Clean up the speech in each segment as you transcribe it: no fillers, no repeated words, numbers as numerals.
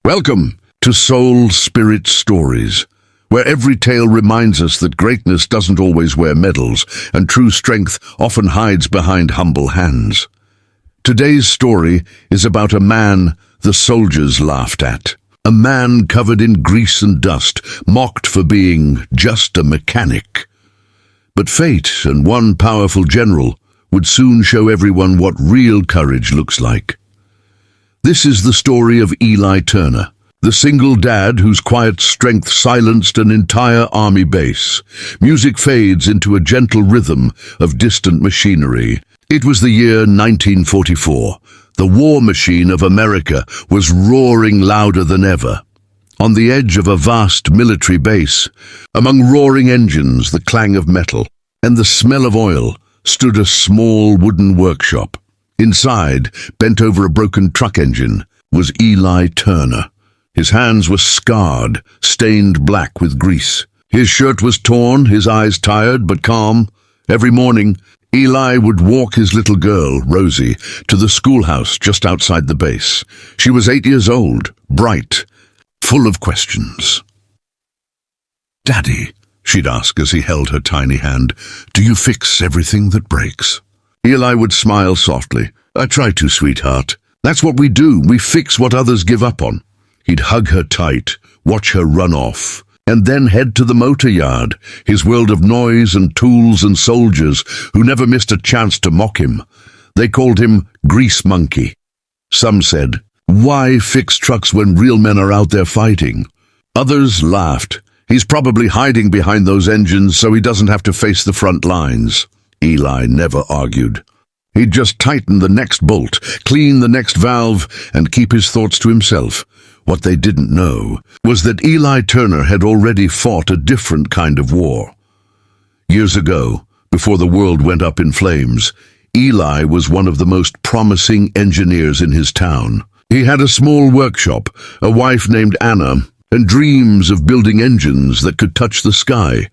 Welcome to Soul Spirit Stories, where every tale reminds us that greatness doesn't always wear medals and true strength often hides behind humble hands. Today's story is about a man the soldiers laughed at. A man covered in grease and dust, mocked for being just a mechanic. But fate and one powerful general would soon show everyone what real courage looks like. This is the story of Eli Turner, the single dad whose quiet strength silenced an entire army base. Music fades into a gentle rhythm of distant machinery. It was the year 1944. The war machine of America was roaring louder than ever. On the edge of a vast military base, among roaring engines, the clang of metal, and the smell of oil, stood a small wooden workshop. Inside, bent over a broken truck engine, was Eli Turner. His hands were scarred, stained black with grease. His shirt was torn, his eyes tired but calm. Every morning, Eli would walk his little girl, Rosie, to the schoolhouse just outside the base. She was 8 years old, bright, full of questions. "Daddy," she'd ask as he held her tiny hand, "do you fix everything that breaks?" Eli would smile softly. "I try to, sweetheart. That's what we do. We fix what others give up on." He'd hug her tight, watch her run off, and then head to the motor yard, his world of noise and tools and soldiers who never missed a chance to mock him. They called him Grease Monkey. Some said, "Why fix trucks when real men are out there fighting?" Others laughed. "He's probably hiding behind those engines so he doesn't have to face the front lines." Eli never argued. He'd just tighten the next bolt, clean the next valve, and keep his thoughts to himself. What they didn't know was that Eli Turner had already fought a different kind of war. Years ago, before the world went up in flames, Eli was one of the most promising engineers in his town. He had a small workshop, a wife named Anna, and dreams of building engines that could touch the sky.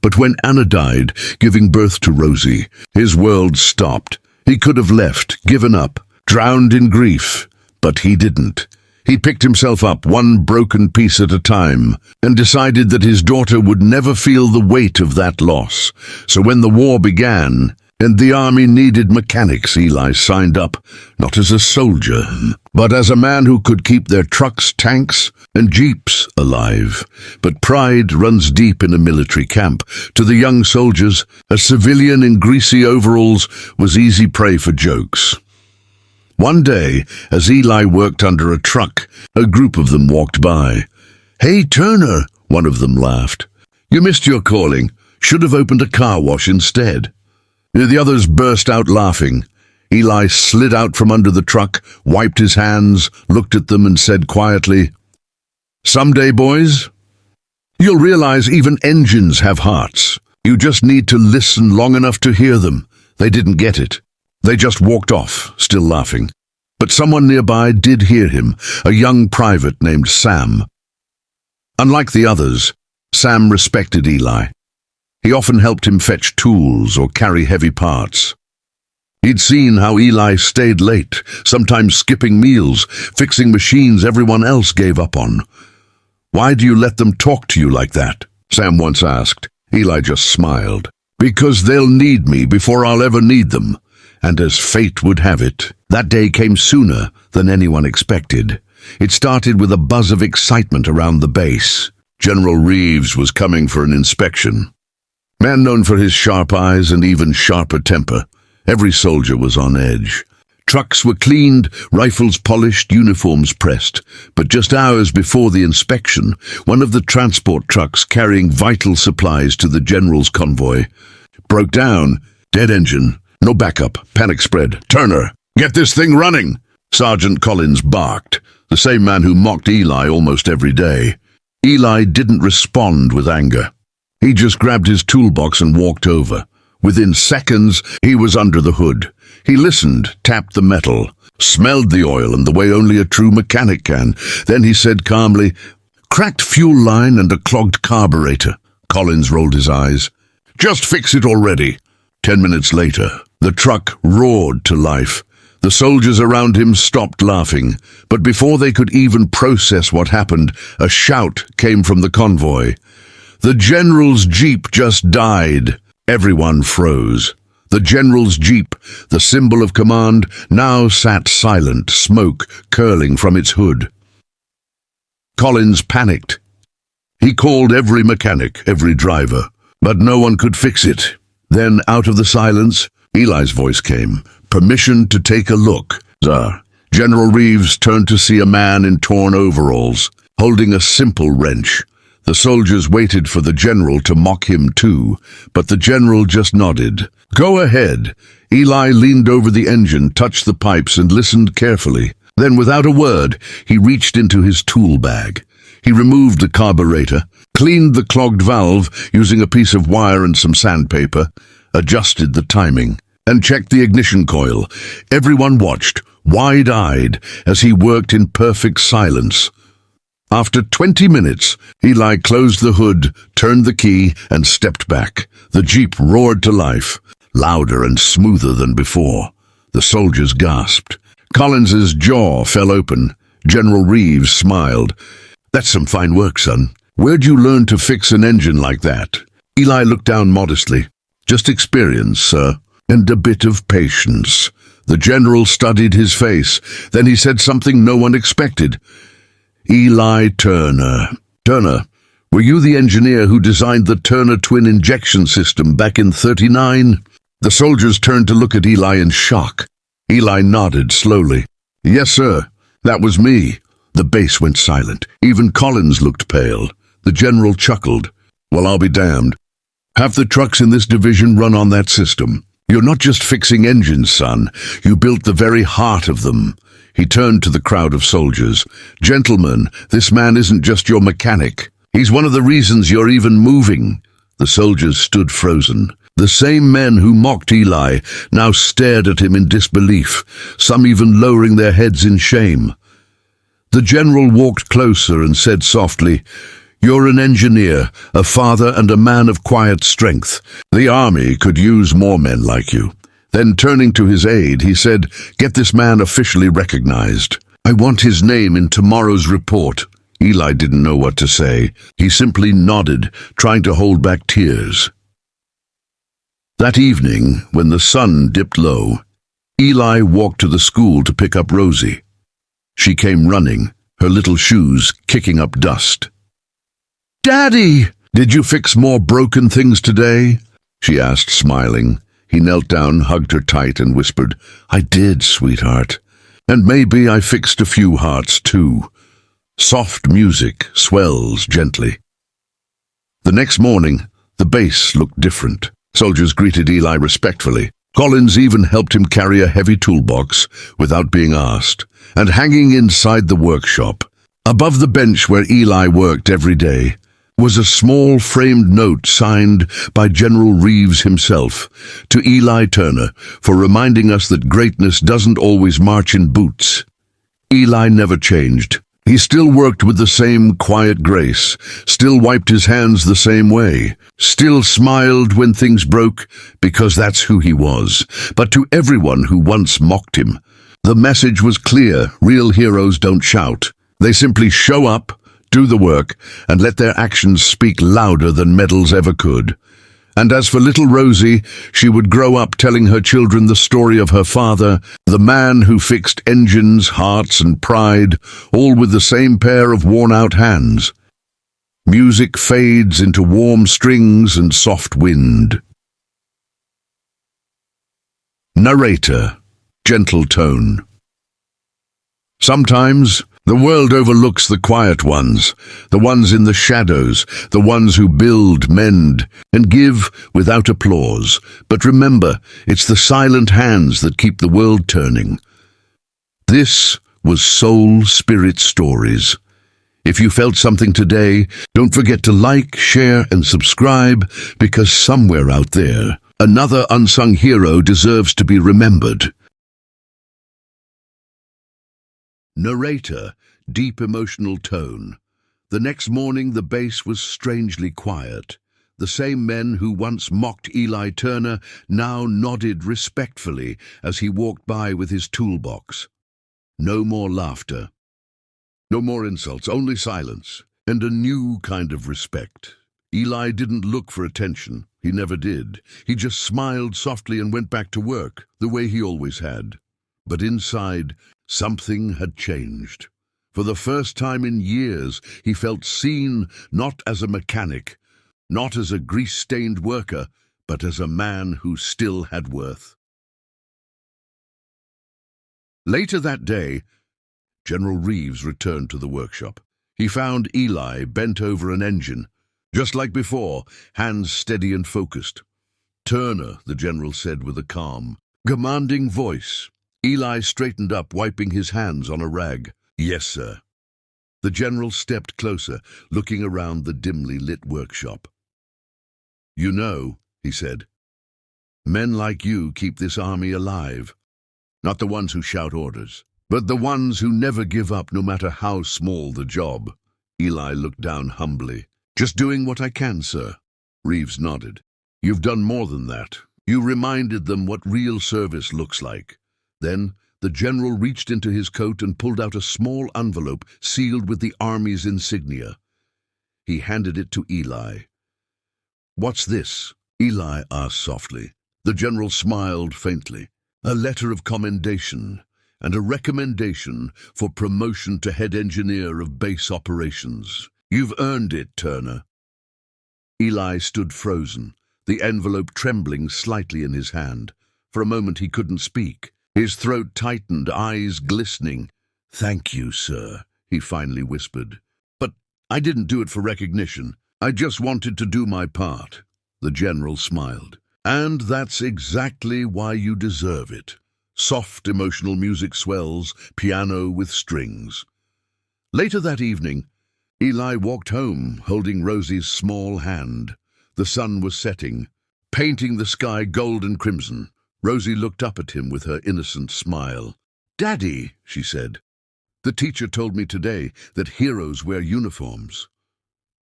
But when Anna died, giving birth to Rosie, his world stopped. He could have left, given up, drowned in grief, but he didn't. He picked himself up one broken piece at a time and decided that his daughter would never feel the weight of that loss. So when the war began and the army needed mechanics, Eli signed up, not as a soldier, but as a man who could keep their trucks, tanks, and jeeps alive. But pride runs deep in a military camp. To the young soldiers, a civilian in greasy overalls was easy prey for jokes. One day, as Eli worked under a truck, a group of them walked by. "Hey, Turner," one of them laughed. "You missed your calling. Should have opened a car wash instead." The others burst out laughing. Eli slid out from under the truck, wiped his hands, looked at them and said quietly, "Someday, boys, you'll realize even engines have hearts. You just need to listen long enough to hear them." They didn't get it. They just walked off, still laughing. But someone nearby did hear him, a young private named Sam. Unlike the others, Sam respected Eli. He often helped him fetch tools or carry heavy parts. He'd seen how Eli stayed late, sometimes skipping meals, fixing machines everyone else gave up on. "Why do you let them talk to you like that?" Sam once asked. Eli just smiled. "Because they'll need me before I'll ever need them." And as fate would have it, that day came sooner than anyone expected. It started with a buzz of excitement around the base. General Reeves was coming for an inspection. Man known for his sharp eyes and even sharper temper, every soldier was on edge. Trucks were cleaned, rifles polished, uniforms pressed. But just hours before the inspection, one of the transport trucks carrying vital supplies to the general's convoy broke down. Dead engine. No backup. Panic spread. "Turner, get this thing running!" Sergeant Collins barked, the same man who mocked Eli almost every day. Eli didn't respond with anger. He just grabbed his toolbox and walked over. Within seconds, he was under the hood. He listened, tapped the metal, smelled the oil in the way only a true mechanic can. Then he said calmly, "Cracked fuel line and a clogged carburetor." Collins rolled his eyes. "Just fix it already." 10 minutes later, the truck roared to life. The soldiers around him stopped laughing, but before they could even process what happened, a shout came from the convoy. "The general's jeep just died." Everyone froze. The general's jeep, the symbol of command, now sat silent, smoke curling from its hood. Collins panicked. He called every mechanic, every driver, but no one could fix it. Then, out of the silence, Eli's voice came. "Permission to take a look, sir." General Reeves turned to see a man in torn overalls, holding a simple wrench. The soldiers waited for the general to mock him too, but the general just nodded. "Go ahead." Eli leaned over the engine, touched the pipes, and listened carefully. Then, without a word, he reached into his tool bag. He removed the carburetor, cleaned the clogged valve using a piece of wire and some sandpaper, adjusted the timing, and checked the ignition coil. Everyone watched, wide-eyed, as he worked in perfect silence. After 20 minutes, Eli closed the hood, turned the key, and stepped back. The jeep roared to life, louder and smoother than before. The soldiers gasped. Collins's jaw fell open. General Reeves smiled. "That's some fine work, son. Where'd you learn to fix an engine like that?" Eli looked down modestly. "Just experience, sir, and a bit of patience." The general studied his face. Then he said something no one expected. "Eli Turner. Turner, were you the engineer who designed the Turner twin injection system back in '39? The soldiers turned to look at Eli in shock. Eli nodded slowly. "Yes, sir. That was me." The base went silent. Even Collins looked pale. The general chuckled. "Well, I'll be damned. Half the trucks in this division run on that system. You're not just fixing engines, son. You built the very heart of them." He turned to the crowd of soldiers. "Gentlemen, this man isn't just your mechanic. He's one of the reasons you're even moving." The soldiers stood frozen. The same men who mocked Eli now stared at him in disbelief, some even lowering their heads in shame. The general walked closer and said softly, "You're an engineer, a father, and a man of quiet strength. The army could use more men like you." Then, turning to his aide, he said, "Get this man officially recognized. I want his name in tomorrow's report." Eli didn't know what to say. He simply nodded, trying to hold back tears. That evening, when the sun dipped low, Eli walked to the school to pick up Rosie. She came running, her little shoes kicking up dust. "Daddy, did you fix more broken things today?" she asked, smiling. He knelt down, hugged her tight, and whispered, "I did, sweetheart. And maybe I fixed a few hearts, too." Soft music swells gently. The next morning, the base looked different. Soldiers greeted Eli respectfully. Collins even helped him carry a heavy toolbox without being asked. And hanging inside the workshop, above the bench where Eli worked every day, was a small framed note signed by General Reeves himself, "To Eli Turner, for reminding us that greatness doesn't always march in boots." Eli never changed. He still worked with the same quiet grace, still wiped his hands the same way, still smiled when things broke, because that's who he was. But to everyone who once mocked him, the message was clear: real heroes don't shout. They simply show up, do the work, and let their actions speak louder than medals ever could. And as for little Rosie, she would grow up telling her children the story of her father, the man who fixed engines, hearts, and pride, all with the same pair of worn-out hands. Music fades into warm strings and soft wind. Narrator, gentle tone. Sometimes the world overlooks the quiet ones, the ones in the shadows, the ones who build, mend, and give without applause. But remember, it's the silent hands that keep the world turning. This was Soul Spirit Stories. If you felt something today, don't forget to like, share, and subscribe, because somewhere out there, another unsung hero deserves to be remembered. Narrator, deep emotional tone. The next morning the base was strangely quiet. The same men who once mocked Eli Turner now nodded respectfully as he walked by with his toolbox. No more laughter. No more insults, only silence, and a new kind of respect. Eli didn't look for attention. He never did. He just smiled softly and went back to work, the way he always had. But inside, something had changed. For the first time in years, he felt seen not as a mechanic, not as a grease-stained worker, but as a man who still had worth. Later that day, General Reeves returned to the workshop. He found Eli bent over an engine. Just like before, hands steady and focused. "Turner," the general said with a calm, commanding voice. Eli straightened up, wiping his hands on a rag. "Yes, sir." The general stepped closer, looking around the dimly lit workshop. "You know," he said, "men like you keep this army alive. Not the ones who shout orders, but the ones who never give up no matter how small the job." Eli looked down humbly. "Just doing what I can, sir." Reeves nodded. "You've done more than that. You reminded them what real service looks like." Then the general reached into his coat and pulled out a small envelope sealed with the Army's insignia. He handed it to Eli. "What's this?" Eli asked softly. The general smiled faintly. "A letter of commendation and a recommendation for promotion to head engineer of base operations. You've earned it, Turner." Eli stood frozen, the envelope trembling slightly in his hand. For a moment he couldn't speak. His throat tightened, eyes glistening. "Thank you, sir," he finally whispered. "But I didn't do it for recognition. I just wanted to do my part." The general smiled. "And that's exactly why you deserve it." Soft, emotional music swells, piano with strings. Later that evening, Eli walked home, holding Rosie's small hand. The sun was setting, painting the sky gold and crimson. Rosie looked up at him with her innocent smile. "Daddy," she said, "the teacher told me today that heroes wear uniforms."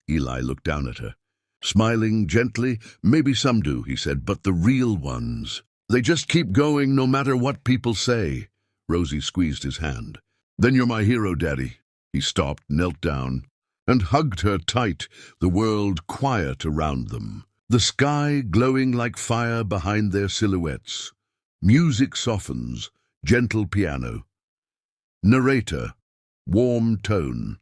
Eli looked down at her. Smiling gently, "Maybe some do," he said, "but the real ones, they just keep going no matter what people say." Rosie squeezed his hand. "Then you're my hero, Daddy." He stopped, knelt down, and hugged her tight, the world quiet around them. The sky glowing like fire behind their silhouettes. Music softens, gentle piano. Narrator, warm tone.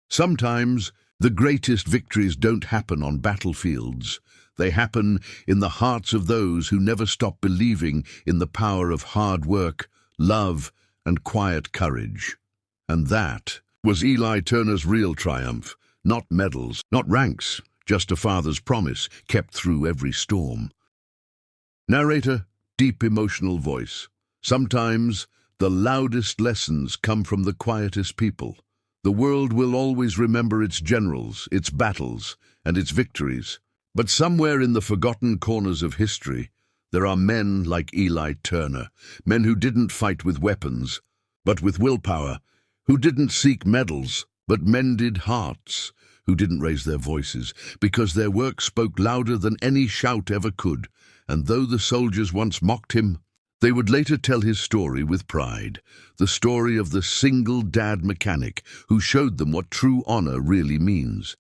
Sometimes the greatest victories don't happen on battlefields. They happen in the hearts of those who never stop believing in the power of hard work, love, and quiet courage. And that was Eli Turner's real triumph. Not medals, not ranks, just a father's promise kept through every storm. Narrator, deep emotional voice. Sometimes the loudest lessons come from the quietest people. The world will always remember its generals, its battles, and its victories. But somewhere in the forgotten corners of history, there are men like Eli Turner, men who didn't fight with weapons, but with willpower, who didn't seek medals, but mended hearts, who didn't raise their voices, because their work spoke louder than any shout ever could. And though the soldiers once mocked him, they would later tell his story with pride, the story of the single dad mechanic who showed them what true honor really means.